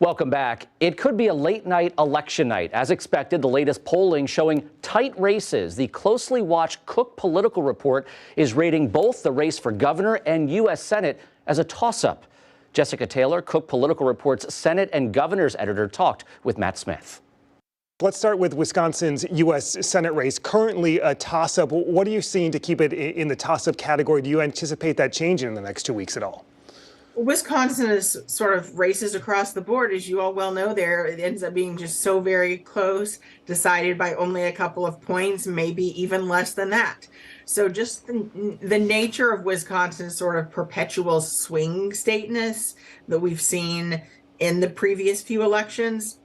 Welcome back. It could be a late night election night. As expected, the latest polling showing tight races. The closely watched Cook Political Report is rating both the race for governor and U.S. Senate as a toss-up. Jessica Taylor, Cook Political Report's Senate and governor's editor, talked with Matt Smith. Let's start with Wisconsin's U.S. Senate race, currently a toss-up. What are you seeing to keep it in the toss-up category? Do you anticipate that changing in the next 2 weeks at all? Wisconsin is sort of races across the board, as you all well know. There, it ends up being just so very close, decided by only a couple of points, maybe even less than that. So just the nature of Wisconsin's sort of perpetual swing stateness that we've seen in the previous few elections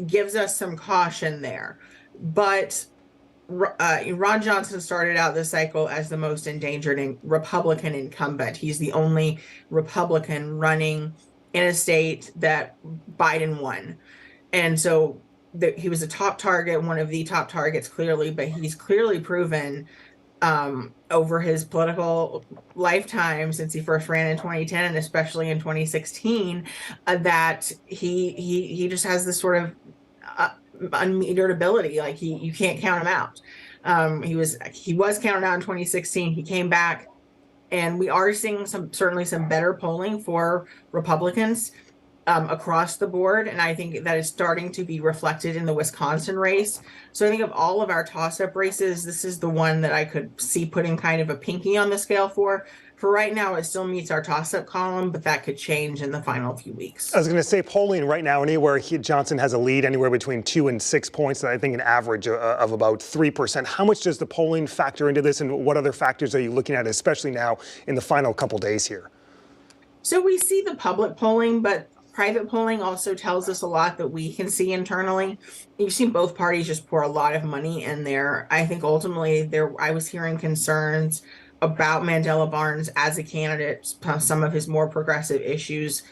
gives us some caution there. But Ron Johnson started out this cycle as the most endangered Republican incumbent. He's the only Republican running in a state that Biden won. And so he was a top target, one of the top targets clearly, but he's clearly proven over his political lifetime since he first ran in 2010 and especially in 2016 that he just has this sort of unmetered ability. Like you can't count him out. He was counted out in 2016. He came back, and we are seeing certainly some better polling for Republicans across the board, and I think that is starting to be reflected in the Wisconsin race. So I think of all of our toss-up races, this is the one that I could see putting kind of a pinky on the scale for. For right now, it still meets our toss-up column, but that could change in the final few weeks. I was going to say polling right now, anywhere Johnson has a lead, anywhere between 2 and 6 points, I think an average of about 3%. How much does the polling factor into this, and what other factors are you looking at, especially now in the final couple days here? So we see the public polling, but private polling also tells us a lot that we can see internally. You've seen both parties just pour a lot of money in there. I think ultimately I was hearing concerns about Mandela Barnes as a candidate, some of his more progressive issues,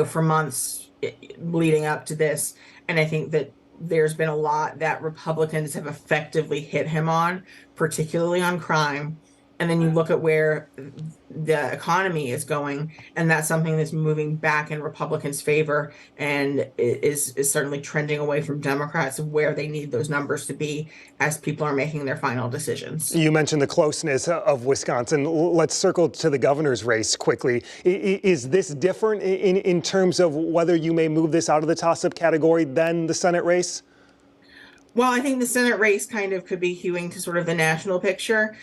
for months leading up to this. And I think that there's been a lot that Republicans have effectively hit him on, particularly on crime. And then you look at where the economy is going, and that's something that's moving back in Republicans' favor and is certainly trending away from Democrats of where they need those numbers to be as people are making their final decisions. You mentioned the closeness of Wisconsin. Let's circle to the governor's race quickly. Is this different in terms of whether you may move this out of the toss-up category than the Senate race? Well, I think the Senate race kind of could be hewing to sort of the national picture,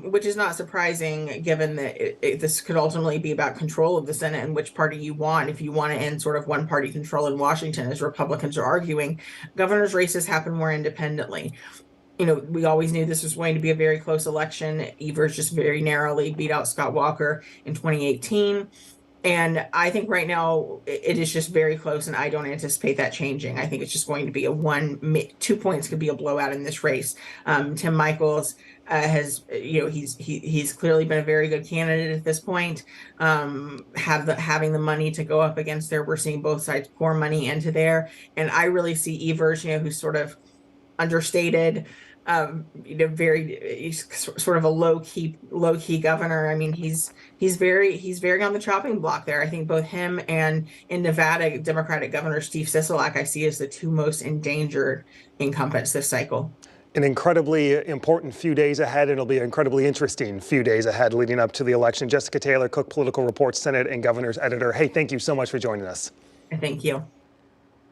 which is not surprising given that this could ultimately be about control of the Senate and which party you want. If you want to end sort of one party control in Washington, as Republicans are arguing, governor's races happen more independently. We always knew this was going to be a very close election. Evers just very narrowly beat out Scott Walker in 2018. And I think right now it is just very close, and I don't anticipate that changing. I think it's just going to be a 2 points could be a blowout in this race. Tim Michels has, he's clearly been a very good candidate at this point. Having the money to go up against there, we're seeing both sides pour money into there, and I really see Evers, who's sort of understated. He's sort of a low key governor. I mean, he's very on the chopping block there. I think both him and in Nevada, Democratic Governor Steve Sisolak, I see as the two most endangered incumbents this cycle. An incredibly important few days ahead, and it'll be an incredibly interesting few days ahead leading up to the election. Jessica Taylor, Cook Political Report, Senate and Governor's editor. Hey, thank you so much for joining us. Thank you.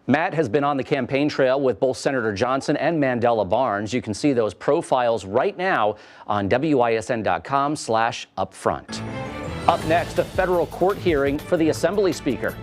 Matt has been on the campaign trail with both Senator Johnson and Mandela Barnes. You can see those profiles right now on WISN.com/upfront. Up next, a federal court hearing for the Assembly Speaker.